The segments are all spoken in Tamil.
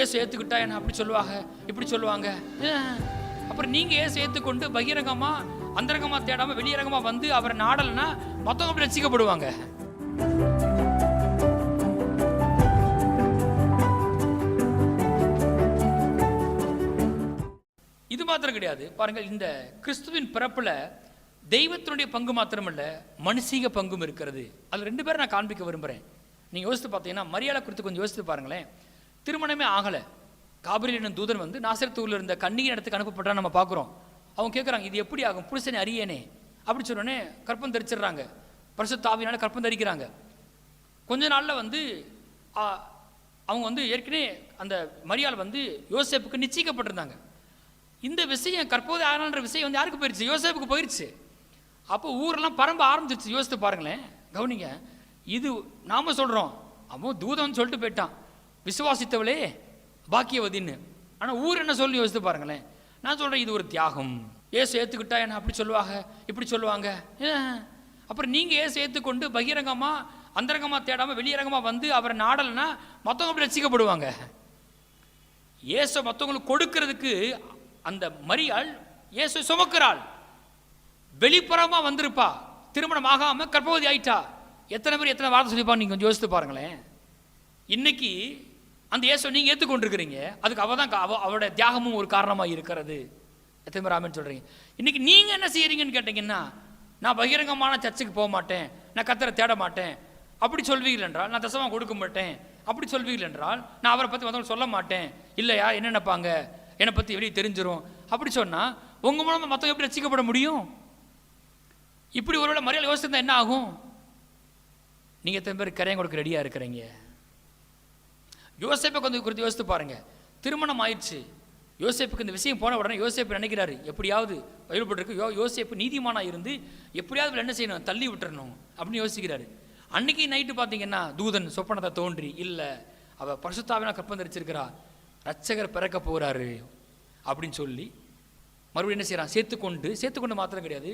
ஏசு ஏற்றுக்கிட்டா என்ன அப்படி சொல்லுவாங்க, இப்படி சொல்லுவாங்க. அப்புறம் நீங்கள் ஏசு ஏற்றுக்கொண்டு பகிரங்கமாக அந்தரங்கமாக தேடாமல் வெளியரங்கமாக வந்து அவரை நாடலைன்னா மற்றவங்க அப்படி ரசிக்கப்படுவாங்க. இது மாத்திரம் கிடையாது பாருங்கள், இந்த கிறிஸ்துவின் பிறப்புல தெய்வத்தினுடைய பங்கு மாத்திரமல்ல, மனுஷீக பங்கும் இருக்கிறது. அதில் 2 பேரை நான் காண்பிக்க விரும்புகிறேன். நீங்கள் யோசித்து பார்த்தீங்கன்னா மரியாதை குறித்து கொஞ்சம் யோசித்து பாருங்களேன். திருமணமே ஆகலை, காபிரியல் என்னும் தூதன் வந்து நாசரேத் ஊரில் இருந்த கன்னிகை இடத்துக்கு அனுப்பப்பட்டா நம்ம பார்க்குறோம். அவங்க கேட்குறாங்க, இது எப்படி ஆகும், புருஷனை அறியேனே அப்படி சொன்னோடனே கற்பம் தரிச்சிடுறாங்க, பரிசுத்த ஆவியினால கற்பம் தரிக்கிறாங்க. கொஞ்ச நாளில் வந்து அவங்க வந்து ஏற்கனவே அந்த மரியாள் வந்து யோசேப்புக்கு நிச்சயிக்கப்பட்டிருந்தாங்க. இந்த விஷயம் கற்போது ஆகணுன்ற விஷயம் வந்து யாருக்கு போயிடுச்சு, யோசேப்புக்கு போயிடுச்சு. அப்போ ஊரெல்லாம் பரம்ப ஆரம்பிச்சிருச்சு. யோசித்து பாருங்களேன், கவனிங்க. இது நாம சொல்கிறோம், அவன் தூதன் சொல்லிட்டு போயிட்டான், விசுவாசித்தவளே பாக்கியவதின்னு. ஆனால் ஊர் என்ன சொல்லி யோசித்து பாருங்களேன். நான் சொல்கிறேன், இது ஒரு தியாகம். ஏசு ஏற்றுக்கிட்டா என்ன அப்படி சொல்லுவாங்க, இப்படி சொல்லுவாங்க. அப்புறம் நீங்கள் ஏசு ஏற்றுக்கொண்டு பகிரங்கமாக அந்தரங்கமாக தேடாமல் வெளியரங்கமாக வந்து அவரை நாடலைன்னா மற்றவங்க அப்படி ரசிக்கப்படுவாங்க. ஏசு மற்றவங்களுக்கு கொடுக்கறதுக்கு அந்த மரியாள் இயேசு சுமக்கிறாள், வெளிப்புறமாக வந்திருப்பா, திருமணம் ஆகாமல் கர்ப்பவதி ஆயிட்டா. எத்தனை பேர் எத்தனை வார்த்தை சொல்லிப்பா, நீங்கள் கொஞ்சம் யோசித்து பாருங்களேன். இன்னைக்கு அந்த இயேசு நீங்கள் ஏற்றுக்கொண்டிருக்கிறீங்க, அதுக்கு அவள் தான் அவளுடைய தியாகமும் ஒரு காரணமாக இருக்கிறது. எத்தனை பேர் ஆமென் சொல்கிறீங்க? இன்னைக்கு நீங்கள் என்ன செய்கிறீங்கன்னு கேட்டீங்கன்னா, நான் பகிரங்கமான சர்ச்சுக்கு போக மாட்டேன், நான் கர்த்தரை தேட மாட்டேன் அப்படி சொல்வீர்கள் என்றால், நான் தசமாக கொடுக்க மாட்டேன் அப்படி சொல்வீர்கள் என்றால், நான் அவரை பற்றி மற்றவங்க சொல்ல மாட்டேன், இல்லையா என்ன நினைப்பாங்க, என்னை பற்றி வெளியே தெரிஞ்சிடும் அப்படி சொன்னால் உங்கள் மூலமாக மற்றவங்க எப்படி ரசிக்கப்பட முடியும்? இப்படி ஒருவேளை மரியாதை யோசிச்சிருந்தா என்ன ஆகும்? நீங்கள் எத்தனை பேர் கரையம் கொடுக்க ரெடியாக இருக்கிறீங்க? யோசேப்பை கொஞ்சம் குறித்து யோசித்து பாருங்க. திருமணம் ஆயிடுச்சு, யோசேப்புக்கு இந்த விஷயம் போன உடனே யோசேப்பு நினைக்கிறாரு, எப்படியாவது வயல்பட்டிருக்கு யோசேப்பு நீதிமானாக இருந்து எப்படியாவது என்ன செய்யணும், தள்ளி விட்டுறணும் அப்படின்னு யோசிக்கிறாரு. அன்னைக்கு நைட்டு பார்த்தீங்கன்னா தூதன் சொப்பனத்தை தோன்றி, இல்லை அவள் பரிசுத்தாவினால் கற்பம் தரிச்சிருக்கிறா, ரட்சகர் பிறக்க போகிறாரு அப்படின்னு சொல்லி மறுபடியும் என்ன செய்கிறான், சேர்த்துக்கொண்டு மாத்திரம் கிடையாது,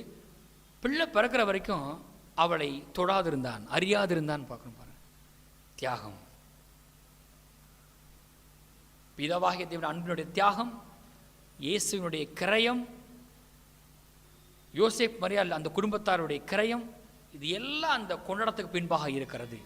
பிள்ளை பிறக்கிற வரைக்கும் அவளை தொடாதிருந்தான், அறியாதிருந்தான். பார்க்கணும் பாருங்க, தியாகம். பிதாவாகிய தேவனுடைய அன்பினுடைய தியாகம், இயேசுவினுடைய கிரயம், யோசேப் மரியாள் அந்த குடும்பத்தாருடைய கிரயம், இது எல்லாம் அந்த கொண்டாட்டத்துக்கு பின்பாக இருக்கிறது.